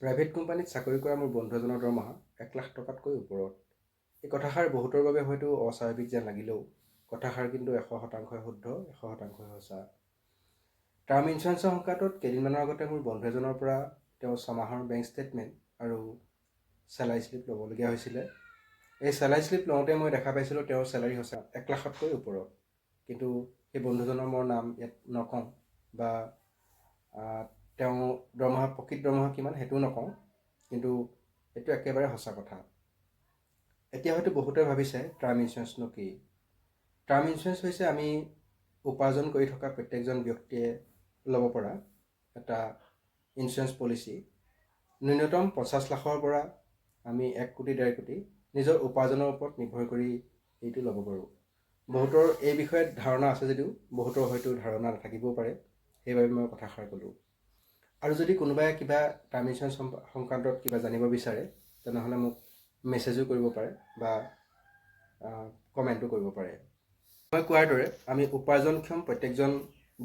Private কোম্পানীত চাকৰি কৰা মোৰ বন্ধু এজনৰ দৰমহা 1,00,000 টকাতকৈ ওপৰত। এই কথাষাৰ বহুতৰ বাবে হয়তো অস্বাভাৱিক যেন লাগিলেও কথাষাৰ কিন্তু 100% শুদ্ধ, 100% সঁচা। টাৰ্ম ইঞ্চুৰেঞ্চৰ সংক্ৰান্তত কেইদিনমানৰ আগতে মোৰ বন্ধু এজনৰ পৰা তেওঁ 6 মাহৰ বেংক ষ্টেটমেণ্ট আৰু চেলাৰী শ্লিপ ল'বলগীয়া হৈছিলে। এই চেলাৰী শ্লিপ লওঁতে মই দেখা পাইছিলোঁ তেওঁৰ চেলাৰী সঁচা 1,00,000তকৈ ওপৰত। কিন্তু সেই বন্ধুজনৰ মোৰ নাম ইয়াত নকওঁ বা তেওঁ প্ৰকৃত দৰমহা কিমান সেইটোও নকওঁ, কিন্তু এইটো একেবাৰে সঁচা কথা। এতিয়া হয়তো বহুতে ভাবিছে টাৰ্ম ইঞ্চুৰেঞ্চনো কি? টাৰ্ম ইঞ্চুৰেঞ্চ হৈছে আমি উপাৰ্জন কৰি থকা প্ৰত্যেকজন ব্যক্তিয়ে ল'ব পৰা এটা ইঞ্চুৰেঞ্চ পলিচি। ন্যূনতম 50 লাখৰ পৰা আমি 1 কোটি 1.5 কোটি নিজৰ উপাৰ্জনৰ ওপৰত নিৰ্ভৰ কৰি এইটো ল'ব পাৰোঁ। বহুতৰ এই বিষয়ে ধাৰণা আছে যদিও বহুতৰ হয়তো ধাৰণা নাথাকিবও পাৰে, সেইবাবে মই কথাষাৰ ক'লোঁ। আৰু যদি কোনোবাই কিবা টাৰ্ম ইঞ্চুৰেঞ্চ সংক্ৰান্তত কিবা জানিব বিচাৰে তেনেহ'লে মোক মেছেজো কৰিব পাৰে বা কমেণ্টো কৰিব পাৰে। মই কোৱাৰ দৰে আমি উপাৰ্জনক্ষম প্ৰত্যেকজন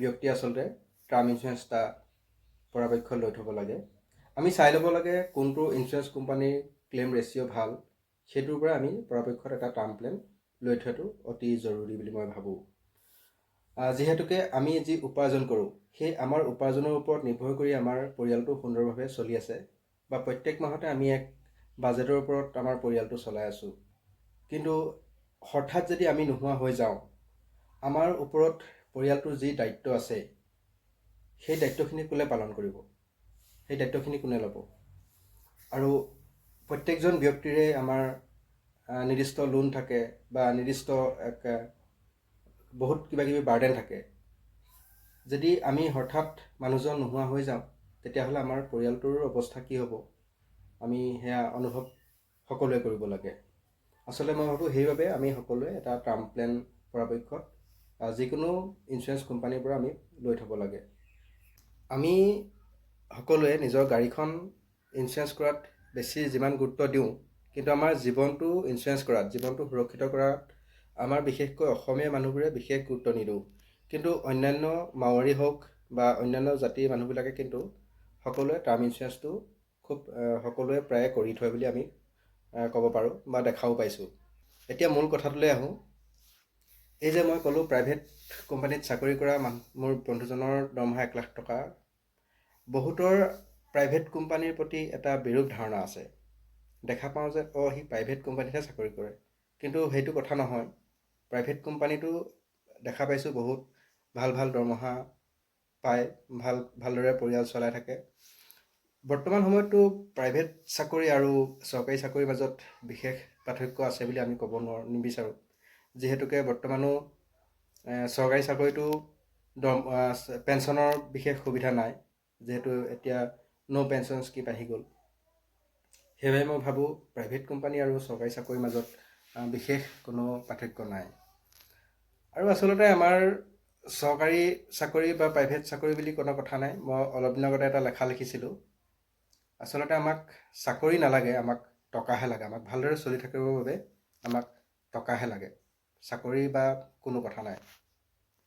ব্যক্তি আচলতে টাৰ্ম ইঞ্চুৰেঞ্চ এটা পৰাপক্ষত লৈ থ'ব লাগে। আমি চাই ল'ব লাগে কোনটো ইঞ্চুৰেঞ্চ কোম্পানীৰ ক্লেইম ৰেচিঅ' ভাল, সেইটোৰ পৰা আমি পৰাপক্ষত এটা টাৰ্ম প্লেন লৈ থোৱাটো অতি জৰুৰী বুলি মই ভাবোঁ। যিহেতুকে আমি যি উপাৰ্জন কৰোঁ সেই আমাৰ উপাৰ্জনৰ ওপৰত নিৰ্ভৰ কৰি আমাৰ পৰিয়ালটো সুন্দৰভাৱে চলি আছে বা প্ৰত্যেক মাহতে আমি এক বাজেটৰ ওপৰত আমাৰ পৰিয়ালটো চলাই আছোঁ। কিন্তু হঠাৎ যদি আমি নোহোৱা হৈ যাওঁ, আমাৰ ওপৰত পৰিয়ালটোৰ যি দায়িত্ব আছে সেই দায়িত্বখিনি কোনে পালন কৰিব? সেই দায়িত্বখিনি কোনে ল'ব? আৰু প্ৰত্যেকজন ব্যক্তিৰে আমাৰ নিৰ্দিষ্ট লোন থাকে বা নিৰ্দিষ্ট বহুত কিবাকিবি বাৰ্ডেন থাকে। যদি আমি হঠাৎ মানুহজন নোহোৱা হৈ যাওঁ তেতিয়াহ'লে আমাৰ পৰিয়ালটোৰ অৱস্থা কি হ'ব? আমি সেয়া অনুভৱ সকলোৱে কৰিব লাগে। আচলতে মই ভাবোঁ সেইবাবে আমি সকলোৱে এটা টাৰ্ম প্লেন পৰাপক্ষত যিকোনো ইঞ্চুৰেঞ্চ কোম্পানীৰ পৰা আমি লৈ থ'ব লাগে। আমি সকলোৱে নিজৰ গাড়ীখন ইঞ্চুৰেঞ্চ কৰাত বেছি যিমান গুৰুত্ব দিওঁ, কিন্তু আমাৰ জীৱনটো ইঞ্চুৰেঞ্চ কৰাত, জীৱনটো সুৰক্ষিত কৰাত আমাৰ বিশেষকৈ অসমীয়া মানুহবোৰে বিশেষ গুৰুত্ব নিদিওঁ। কিন্তু অন্যান্য মাৰোৱাৰী হওক বা অন্যান্য জাতিৰ মানুহবিলাকে কিন্তু সকলোৱে টাৰ্ম ইঞ্চুৰেঞ্চটো খুব সকলোৱে প্ৰায়ে কৰি থয় বুলি আমি ক'ব পাৰোঁ বা দেখাও পাইছোঁ। এতিয়া মূল কথাটোলৈ আহোঁ। এই যে মই ক'লোঁ প্ৰাইভেট কোম্পানীত চাকৰি কৰা মোৰ বন্ধুজনৰ দৰমহা 1,00,000 টকা। বহুতৰ প্ৰাইভেট কোম্পানীৰ প্ৰতি এটা বিৰূপ ধাৰণা আছে। দেখা পাওঁ যে সি প্ৰাইভেট কোম্পানীতহে চাকৰি কৰে, কিন্তু সেইটো কথা নহয়। প্ৰাইভেট কোম্পানীটো দেখা পাইছোঁ বহুত ভাল ভাল দৰমহা পায়, ভালদৰে পৰিয়াল চলাই থাকে। বৰ্তমান সময়ততো প্ৰাইভেট চাকৰি আৰু চৰকাৰী চাকৰিৰ মাজত বিশেষ পাৰ্থক্য আছে বুলি আমি ক'ব নিবিচাৰোঁ। যিহেতুকে বৰ্তমানো চৰকাৰী চাকৰিটো পেঞ্চনৰ বিশেষ সুবিধা নাই, যিহেতু এতিয়া ন' পেঞ্চন স্কিম আহি গ'ল। সেইবাবে মই ভাবোঁ প্ৰাইভেট কোম্পানী আৰু চৰকাৰী চাকৰিৰ মাজত বিশেষ কোনো পাৰ্থক্য নাই। আৰু আচলতে আমাৰ চৰকাৰী চাকৰি বা প্ৰাইভেট চাকৰি বুলি কোনো কথা নাই। মই অলপ দিনৰ আগতে এটা লেখা লিখিছিলোঁ। আচলতে আমাক চাকৰি নালাগে, আমাক টকাহে লাগে। আমাক ভালদৰে চলি থাকিবৰ বাবে আমাক টকাহে লাগে, চাকৰি বা কোনো কথা নাই।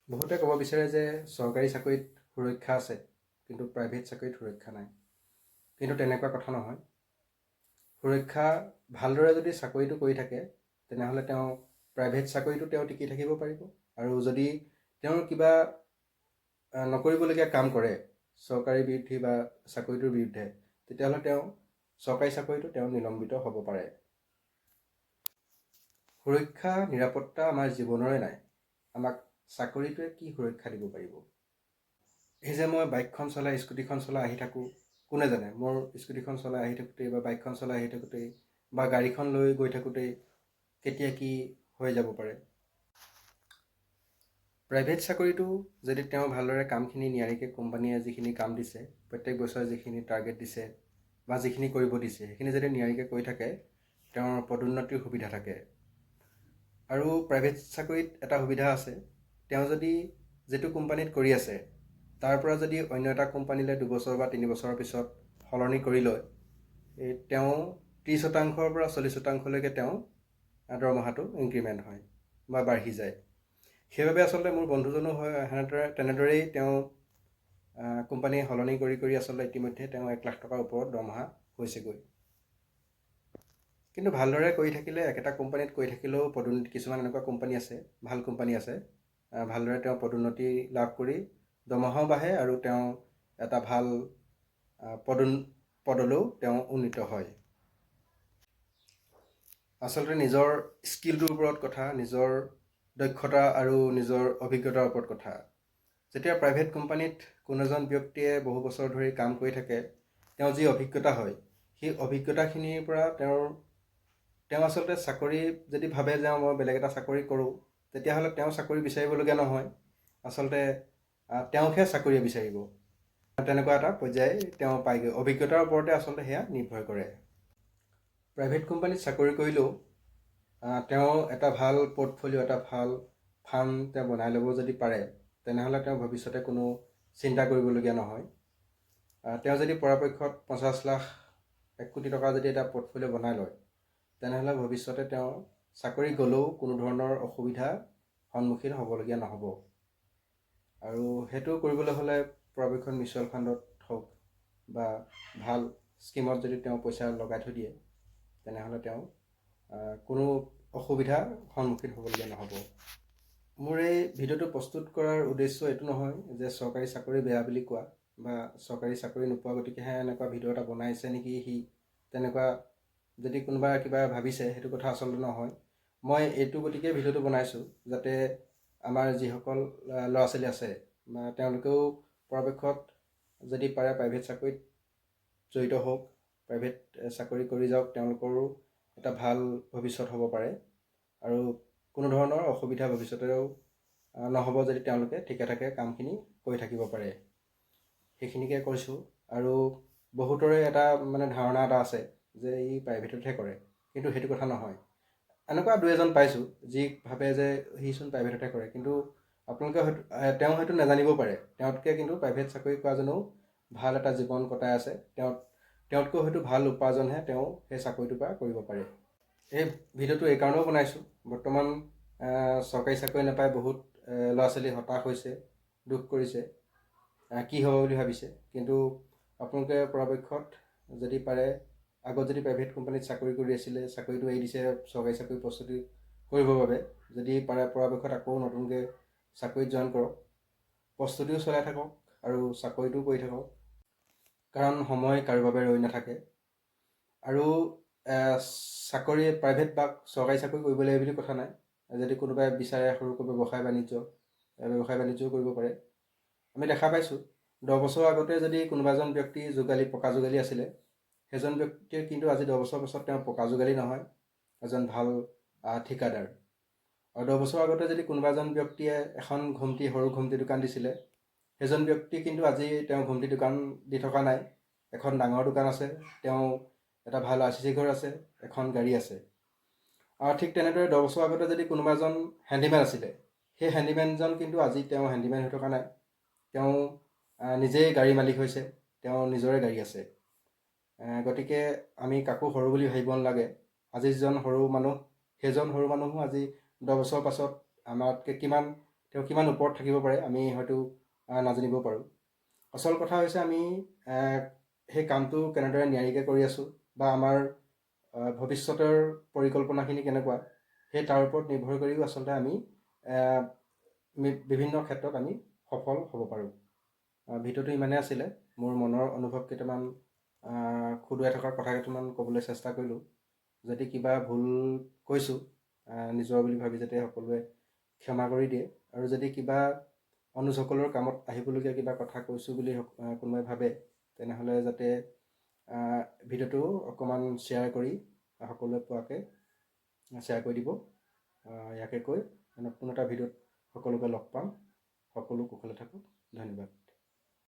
বহুতে ক'ব বিচাৰে যে চৰকাৰী চাকৰিত সুৰক্ষা আছে, কিন্তু প্ৰাইভেট চাকৰিত সুৰক্ষা নাই। কিন্তু তেনেকুৱা কথা নহয়। সুৰক্ষা ভালদৰে যদি চাকৰিটো কৰি থাকে তেনেহ'লে তেওঁ প্ৰাইভেট চাকৰিটো তেওঁ টিকি থাকিব পাৰিব। আৰু যদি তেওঁৰ কিবা নকৰিবলগীয়া কাম কৰে চৰকাৰী বিৰুদ্ধে বা চাকৰিটোৰ বিৰুদ্ধে, তেতিয়াহ'লে তেওঁ চৰকাৰী চাকৰিটো তেওঁ নিলম্বিত হ'ব পাৰে। সুৰক্ষা নিৰাপত্তা আমাৰ জীৱনৰে নাই, আমাক চাকৰিটোৱে কি সুৰক্ষা দিব পাৰিব? এই যে মই বাইকখন চলাই স্কুটিখন চলাই আহি থাকোঁ, কোনে জানে মোৰ স্কুটিখন চলাই আহি থাকোঁতেই বা বাইকখন চলাই আহি থাকোঁতেই বা গাড়ীখন লৈ গৈ থাকোঁতেই কেতিয়া কি হৈ যাব পাৰে। প্ৰাইভেট চাকৰিটো যদি তেওঁ ভালদৰে কামখিনি নিয়াৰিকৈ কোম্পানীয়ে যিখিনি কাম দিছে, প্ৰত্যেক বছৰে যিখিনি টাৰ্গেট দিছে বা যিখিনি কৰিব দিছে সেইখিনি যদি নিয়াৰিকৈ কৰি থাকে, তেওঁৰ পদোন্নতিৰ সুবিধা থাকে। আৰু প্ৰাইভেট চাকৰিত এটা সুবিধা আছে, তেওঁ যদি যিটো কোম্পানীত কৰি আছে তাৰ পৰা যদি অন্য এটা কোম্পানীলৈ 2 বছৰ বা 3 বছৰৰ পিছত সলনি কৰি লয়, তেওঁ 30% পৰা 40%লৈকে তেওঁ দৰমহাটো ইনক্ৰিমেণ্ট হয় বা বাঢ়ি যায়। সেইবাবে আচলতে মোৰ বন্ধুজনো তেনেদৰেই তেওঁ কোম্পানী সলনি কৰি আচলতে ইতিমধ্যে তেওঁ 1 লাখ টকাৰ ওপৰত দৰমহা হৈছেগৈ। কিন্তু ভালদৰে কৰি থাকিলে, একেটা কোম্পানীত কৰি থাকিলেও পদোন্নতি, কিছুমান এনেকুৱা কোম্পানী আছে, ভাল কোম্পানী আছে, ভালদৰে তেওঁ পদোন্নতি লাভ কৰি দৰমহাও বাঢ়ে আৰু তেওঁ এটা ভাল পদলৈও তেওঁ উন্নীত হয়। আচলতে নিজৰ স্কিলটোৰ ওপৰত কথা, নিজৰ দক্ষতা আৰু নিজৰ অভিজ্ঞতাৰ ওপৰত কথা। যেতিয়া প্ৰাইভেট কোম্পানীত কোনো এজন ব্যক্তিয়ে বহু বছৰ ধৰি কাম কৰি থাকে, তেওঁৰ যি অভিজ্ঞতা হয়, সেই অভিজ্ঞতাখিনিৰ পৰা তেওঁ আচলতে চাকৰি যদি ভাবে যে মই বেলেগ এটা চাকৰি কৰোঁ, তেতিয়াহ'লে তেওঁ চাকৰি বিচাৰিবলগীয়া নহয়। আচলতে তেওঁকহে চাকৰিয়ে বিচাৰিব। তেনেকুৱা এটা পৰ্যায় তেওঁ পায়গৈ। অভিজ্ঞতাৰ ওপৰতে আচলতে সেয়া নিৰ্ভৰ কৰে। প্ৰাইভেট কোম্পানীত চাকৰি কৰিলেও তেওঁ এটা ভাল পৰ্টফলিঅ', এটা ভাল ফাৰ্ম তেওঁ বনাই ল'ব যদি পাৰে, তেনেহ'লে তেওঁ ভৱিষ্যতে কোনো চিন্তা কৰিবলগীয়া নহয়। তেওঁ যদি পৰাপক্ষত 50 লাখ, 1 কোটি টকা যদি এটা পৰ্টফলিঅ' বনাই লয়, তেনেহ'লে ভৱিষ্যতে তেওঁ চাকৰি গ'লেও কোনো ধৰণৰ অসুবিধাৰ সন্মুখীন হ'বলগীয়া নহ'ব। আৰু সেইটো কৰিবলৈ হ'লে পৰাপক্ষত মিউচুৱেল ফাণ্ডত হওক বা ভাল স্কিমত যদি তেওঁ পইচা লগাই থৈ দিয়ে, তেনেহ'লে তেওঁ কোনো অসুবিধাৰ সন্মুখীন হ'বলগীয়া নহ'ব। মোৰ এই ভিডিঅ'টো প্ৰস্তুত কৰাৰ উদ্দেশ্য এইটো নহয় যে চৰকাৰী চাকৰি বেয়া বুলি কোৱা বা চৰকাৰী চাকৰি নোপোৱা গতিকেহে এনেকুৱা ভিডিঅ' এটা বনাইছে নেকি সি, তেনেকুৱা যদি কোনোবা কিবা ভাবিছে, সেইটো কথা আচলতে নহয়। মই এইটো গতিকে ভিডিঅ'টো বনাইছোঁ যাতে আমাৰ যিসকল ল'ৰা ছোৱালী আছে বা তেওঁলোকেও পৰাপক্ষত যদি পাৰে প্ৰাইভেট চাকৰিত জড়িত হওক, প্ৰাইভেট চাকৰি কৰি যাওক, তেওঁলোকৰো এটা ভাল ভৱিষ্যত হ'ব পাৰে আৰু কোনো ধৰণৰ অসুবিধা ভৱিষ্যতেও নহ'ব যদি তেওঁলোকে ঠিকে ঠাকে কামখিনি কৰি থাকিব পাৰে। সেইখিনিকে কৈছোঁ। আৰু বহুতৰে এটা ধাৰণা এটা আছে যে ই প্ৰাইভেটতহে কৰে, কিন্তু সেইটো কথা নহয়। এনেকুৱা 2-এজন পাইছোঁ যি ভাবে যে সিচোন প্ৰাইভেটতহে কৰে, কিন্তু আপোনালোকে তেওঁ হয়তো নাজানিব পাৰে, তেওঁতকৈ কিন্তু প্ৰাইভেট চাকৰি কৰাজনেও ভাল এটা জীৱন কটাই আছে। তেওঁতকৈ হয়তো ভাল উপাৰ্জনহে তেওঁ সেই চাকৰিটোৰ পৰা কৰিব পাৰে। এই ভিডিঅ'টো এই কাৰণেও বনাইছোঁ, বৰ্তমান চৰকাৰী চাকৰি নাপাই বহুত ল'ৰা ছোৱালী হতাশ হৈছে, দুখ কৰিছে, কি হ'ব বুলি ভাবিছে। কিন্তু আপোনালোকে পৰাপক্ষত যদি পাৰে, আগত যদি প্ৰাইভেট কোম্পানীত চাকৰি কৰি আছিলে, চাকৰিটো এৰি দিছে চৰকাৰী চাকৰি প্ৰস্তুতি কৰিবৰ বাবে, যদি পাৰে পৰাপক্ষত আকৌ নতুনকৈ চাকৰিত জইন কৰক, প্ৰস্তুতিও চলাই থাকক আৰু চাকৰিটোও কৰি থাকক, কাৰণ সময় কাৰো বাবে ৰৈ নাথাকে। আৰু চাকৰি প্ৰাইভেট বা চৰকাৰী চাকৰি কৰিব লাগিব বুলি কথা নাই। যদি কোনোবাই বিচাৰে সৰুকৈ ব্যৱসায় বাণিজ্যও কৰিব পাৰে। আমি দেখা পাইছোঁ 10 বছৰ আগতে যদি কোনোবা এজন ব্যক্তি পকা যোগালী আছিলে, সেইজন ব্যক্তিয়ে কিন্তু আজি 10 বছৰ পাছত তেওঁ পকা যোগালী নহয়, এজন ভাল ঠিকাদাৰ। আৰু 10 বছৰ আগতে যদি কোনোবা এজন ব্যক্তিয়ে এখন সৰু ঘুমটি দোকান দিছিলে, সেইজন ব্যক্তি কিন্তু আজি তেওঁ ঘুমটি দোকান দি থকা নাই, এখন ডাঙৰ দোকান আছে, তেওঁ এটা ভাল RCC ঘৰ আছে, এখন গাড়ী আছে। আৰু ঠিক তেনেদৰে 10 বছৰ আগতে যদি কোনোবা এজন হেণ্ডিমেন আছিলে, সেই হেণ্ডিমেনজন কিন্তু আজি তেওঁ হেণ্ডিমেন হৈ থকা নাই, তেওঁ নিজেই গাড়ী মালিক হৈছে, তেওঁ নিজৰে গাড়ী আছে। গতিকে আমি কাকো সৰু বুলি ভাবিব নালাগে। আজি যিজন সৰু মানুহ, সেইজন সৰু মানুহো আজি 10 বছৰ পাছত আমাতকৈ তেওঁ কিমান ওপৰত থাকিব পাৰে আমি হয়তো নাজানিব পাৰোঁ। আচল কথা হৈছে আমি সেই কামটো কেনেদৰে নিয়াৰিকৈ কৰি আছোঁ বা আমাৰ ভৱিষ্যতৰ পৰিকল্পনাখিনি কেনেকুৱা, সেই তাৰ ওপৰত নিৰ্ভৰ কৰিও আচলতে আমি বিভিন্ন ক্ষেত্ৰত আমি সফল হ'ব পাৰোঁ। ভিডিঅ'টো ইমানেই আছিলে। মোৰ মনৰ অনুভৱ কেইটামান খুদুৱাই থকা কথা কেইটামান ক'বলৈ চেষ্টা কৰিলোঁ। যদি কিবা ভুল কৈছোঁ, নিজৰ বুলি ভাবি যাতে সকলোৱে ক্ষমা কৰি দিয়ে। আৰু যদি কিবা অনুজসকলৰ কামত আহিবলগীয়া কিবা কথা কৈছোঁ বুলি কোনোবাই ভাবে, তেনেহ'লে যাতে ভিডিঅ'টো অকণমান শ্বেয়াৰ কৰি সকলোৱে পোৱাকৈ শ্বেয়াৰ কৰি দিব। ইয়াকে কৈ নতুন এটা ভিডিঅ'ত সকলোকে লগ পাম। সকলো কুশলে থাকক। ধন্যবাদ।